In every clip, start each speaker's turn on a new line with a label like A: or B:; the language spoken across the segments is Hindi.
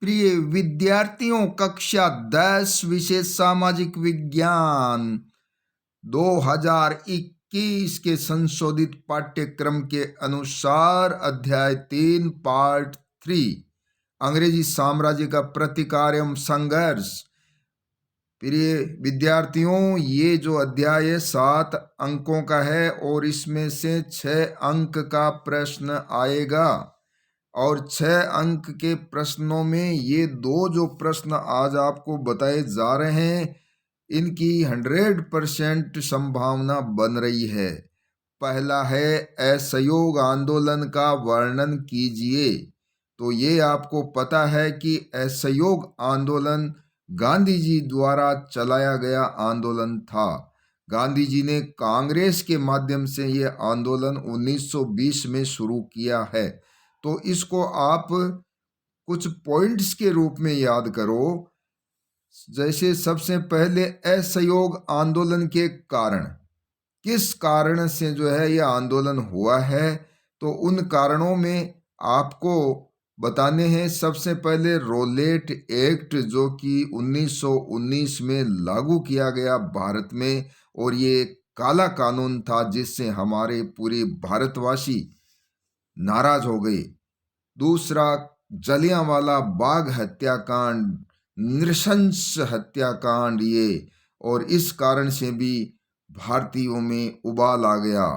A: प्रिय विद्यार्थियों, कक्षा 10 विषय सामाजिक विज्ञान 2021 के संशोधित पाठ्यक्रम के अनुसार अध्याय 3 पार्ट 3 अंग्रेजी साम्राज्य का प्रतिकार एवं संघर्ष। प्रिय विद्यार्थियों, ये जो अध्याय है 7 अंकों का है और इसमें से 6 अंक का प्रश्न आएगा और 6 अंक के प्रश्नों में ये 2 जो प्रश्न आज आपको बताए जा रहे हैं इनकी 100% संभावना बन रही है। पहला है असहयोग आंदोलन का वर्णन कीजिए। तो ये आपको पता है कि असहयोग आंदोलन गांधी जी द्वारा चलाया गया आंदोलन था। गांधी जी ने कांग्रेस के माध्यम से ये आंदोलन 1920 में शुरू किया है। तो इसको आप कुछ पॉइंट्स के रूप में याद करो। जैसे सबसे पहले असहयोग आंदोलन के कारण, किस कारण से जो है यह आंदोलन हुआ है, तो उन कारणों में आपको बताने हैं। सबसे पहले रोलेट एक्ट जो कि 1919 में लागू किया गया भारत में, और ये काला कानून था जिससे हमारे पूरे भारतवासी नाराज हो गए। दूसरा, जलियांवाला बाग हत्याकांड, नृशंस हत्याकांड ये, और इस कारण से भी भारतीयों में उबाल आ गया।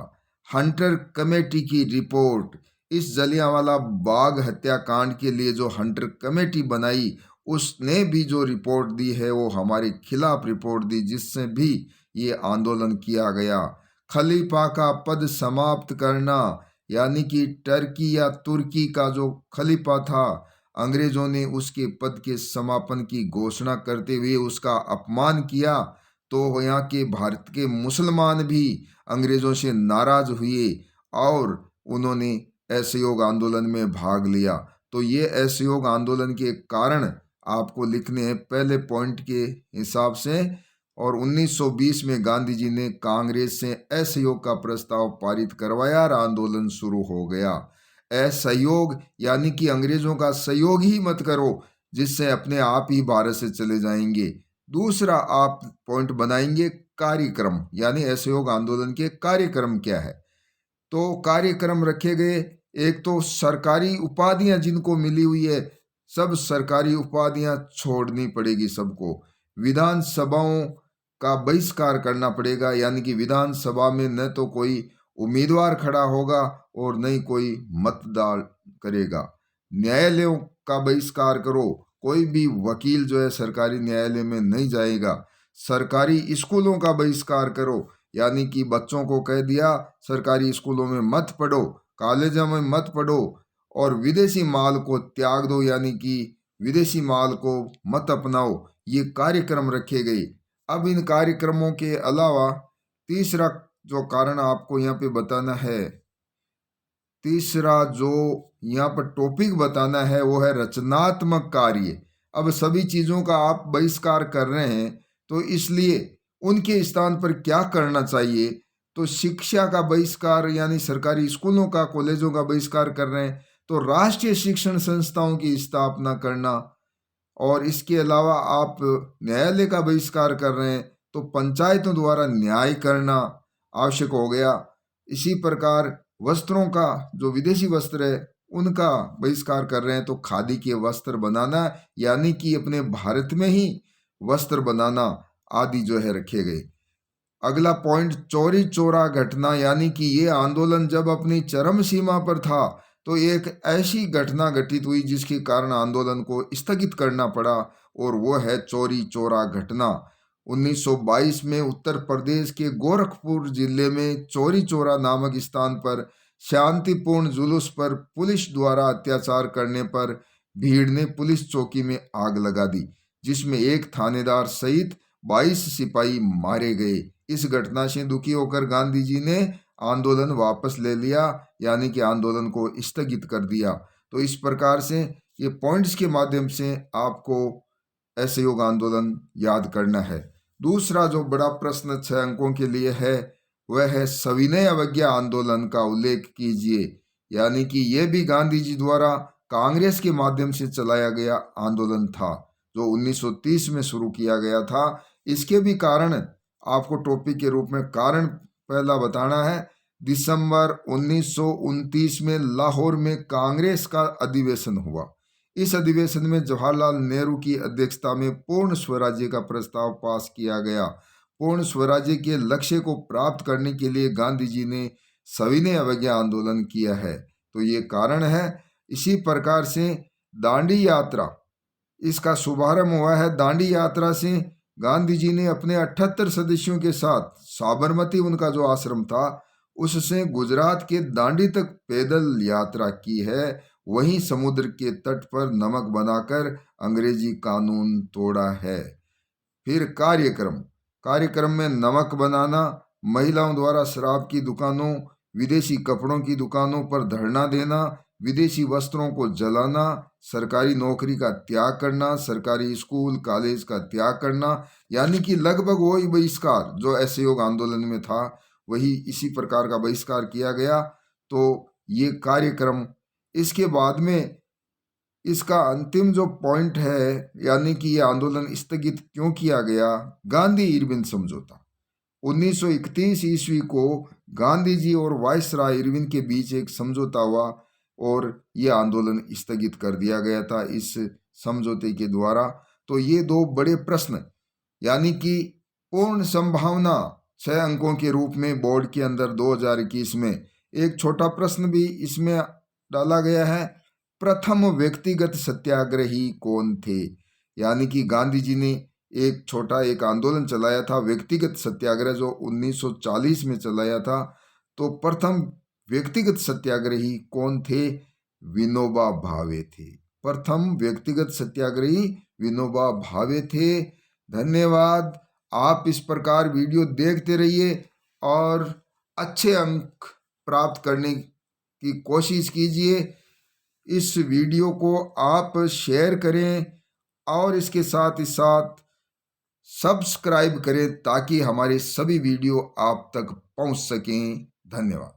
A: हंटर कमेटी की रिपोर्ट, इस जलियांवाला बाग हत्याकांड के लिए जो हंटर कमेटी बनाई उसने भी जो रिपोर्ट दी है वो हमारे खिलाफ रिपोर्ट दी, जिससे भी ये आंदोलन किया गया। खलीफा का पद समाप्त करना, यानी कि टर्की या तुर्की का जो खलीफा था, अंग्रेजों ने उसके पद के समापन की घोषणा करते हुए उसका अपमान किया। तो यहाँ के भारत के मुसलमान भी अंग्रेजों से नाराज हुए और उन्होंने असहयोग आंदोलन में भाग लिया। तो ये असहयोग आंदोलन के कारण आपको लिखने हैं पहले पॉइंट के हिसाब से। और 1920 में गांधी जी ने कांग्रेस से असहयोग का प्रस्ताव पारित करवाया और आंदोलन शुरू हो गया। असहयोग यानी कि अंग्रेजों का सहयोग ही मत करो, जिससे अपने आप ही भारत से चले जाएंगे। दूसरा आप पॉइंट बनाएंगे कार्यक्रम, यानी असहयोग आंदोलन के कार्यक्रम क्या है। तो कार्यक्रम रखे गए, एक तो सरकारी उपाधियां जिनको मिली हुई है, सब सरकारी उपाधियां छोड़नी पड़ेगी सबको। विधानसभाओं का बहिष्कार करना पड़ेगा, यानी कि विधानसभा में न तो कोई उम्मीदवार खड़ा होगा और न ही कोई मतदान करेगा। न्यायालयों का बहिष्कार करो, कोई भी वकील जो है सरकारी न्यायालय में नहीं जाएगा। सरकारी स्कूलों का बहिष्कार करो, यानी कि बच्चों को कह दिया सरकारी स्कूलों में मत पढ़ो, कॉलेजों में मत पढ़ो, और विदेशी माल को त्याग दो, यानी कि विदेशी माल को मत अपनाओ। ये कार्यक्रम रखे गए। अब इन कार्यक्रमों के अलावा तीसरा जो कारण आपको यहाँ पे बताना है, तीसरा जो यहाँ पर टॉपिक बताना है वो है रचनात्मक कार्य। अब सभी चीज़ों का आप बहिष्कार कर रहे हैं, तो इसलिए उनके स्थान पर क्या करना चाहिए। तो शिक्षा का बहिष्कार, यानी सरकारी स्कूलों का कॉलेजों का बहिष्कार कर रहे हैं, तो राष्ट्रीय शिक्षण संस्थाओं की स्थापना करना। और इसके अलावा आप न्यायालय का बहिष्कार कर रहे हैं, तो पंचायतों द्वारा न्याय करना आवश्यक हो गया। इसी प्रकार वस्त्रों का, जो विदेशी वस्त्र है उनका बहिष्कार कर रहे हैं, तो खादी के वस्त्र बनाना, यानी कि अपने भारत में ही वस्त्र बनाना आदि जो है रखे गए। अगला पॉइंट चौरी चौरा घटना, यानी कि ये आंदोलन जब अपनी चरम सीमा पर था तो एक ऐसी घटना घटित हुई जिसके कारण आंदोलन को स्थगित करना पड़ा, और वो है चौरी चौरा घटना। 1922 में उत्तर प्रदेश के गोरखपुर जिले में चौरी चौरा नामक स्थान पर शांतिपूर्ण जुलूस पर पुलिस द्वारा अत्याचार करने पर भीड़ ने पुलिस चौकी में आग लगा दी, जिसमें एक थानेदार सहित 22 सिपाही मारे गए। इस घटना से दुखी होकर गांधी जी ने आंदोलन वापस ले लिया, यानी कि आंदोलन को स्थगित कर दिया। तो इस प्रकार से ये पॉइंट्स के माध्यम से आपको असहयोग आंदोलन याद करना है। दूसरा जो बड़ा प्रश्न 6 अंकों के लिए है वह है सविनय अवज्ञा आंदोलन का उल्लेख कीजिए, यानी कि यह भी गांधी जी द्वारा कांग्रेस के माध्यम से चलाया गया आंदोलन था, जो 1930 में शुरू किया गया था। इसके भी कारण आपको टॉपिक के रूप में कारण पहला बताना है। दिसंबर 1929 में लाहौर में कांग्रेस का अधिवेशन हुआ। इस अधिवेशन में जवाहरलाल नेहरू की अध्यक्षता में पूर्ण स्वराज्य का प्रस्ताव पास किया गया। पूर्ण स्वराज्य के लक्ष्य को प्राप्त करने के लिए गांधी जी ने सविनय अवज्ञा आंदोलन किया है, तो ये कारण है। इसी प्रकार से दांडी यात्रा, इसका शुभारंभ हुआ है। दांडी यात्रा से गांधी जी ने अपने 78 सदस्यों के साथ साबरमती, उनका जो आश्रम था, उससे गुजरात के दांडी तक पैदल यात्रा की है। वहीं समुद्र के तट पर नमक बनाकर अंग्रेजी कानून तोड़ा है। फिर कार्यक्रम में नमक बनाना, महिलाओं द्वारा शराब की दुकानों, विदेशी कपड़ों की दुकानों पर धरना देना, विदेशी वस्त्रों को जलाना, सरकारी नौकरी का त्याग करना, सरकारी स्कूल कॉलेज का त्याग करना, यानी कि लगभग वही बहिष्कार जो असहयोग आंदोलन में था, वही इसी प्रकार का बहिष्कार किया गया। तो ये कार्यक्रम, इसके बाद में इसका अंतिम जो पॉइंट है, यानी कि ये आंदोलन स्थगित क्यों किया गया, गांधी इरविन समझौता। 1931 ईस्वी को गांधी जी और वायसराय इरविन के बीच एक समझौता हुआ और ये आंदोलन स्थगित कर दिया गया था इस समझौते के द्वारा। तो ये दो बड़े प्रश्न, यानी कि पूर्ण संभावना 6 अंकों के रूप में बोर्ड के अंदर 2021 में एक छोटा प्रश्न भी इसमें डाला गया है। प्रथम व्यक्तिगत सत्याग्रही कौन थे, यानी कि गांधी जी ने एक आंदोलन चलाया था, व्यक्तिगत सत्याग्रह, जो 1940 में चलाया था। तो प्रथम व्यक्तिगत सत्याग्रही कौन थे? विनोबा भावे थे। प्रथम व्यक्तिगत सत्याग्रही विनोबा भावे थे। धन्यवाद। आप इस प्रकार वीडियो देखते रहिए और अच्छे अंक प्राप्त करने की कोशिश कीजिए। इस वीडियो को आप शेयर करें और इसके साथ ही साथ सब्सक्राइब करें ताकि हमारे सभी वीडियो आप तक पहुंच सकें। धन्यवाद।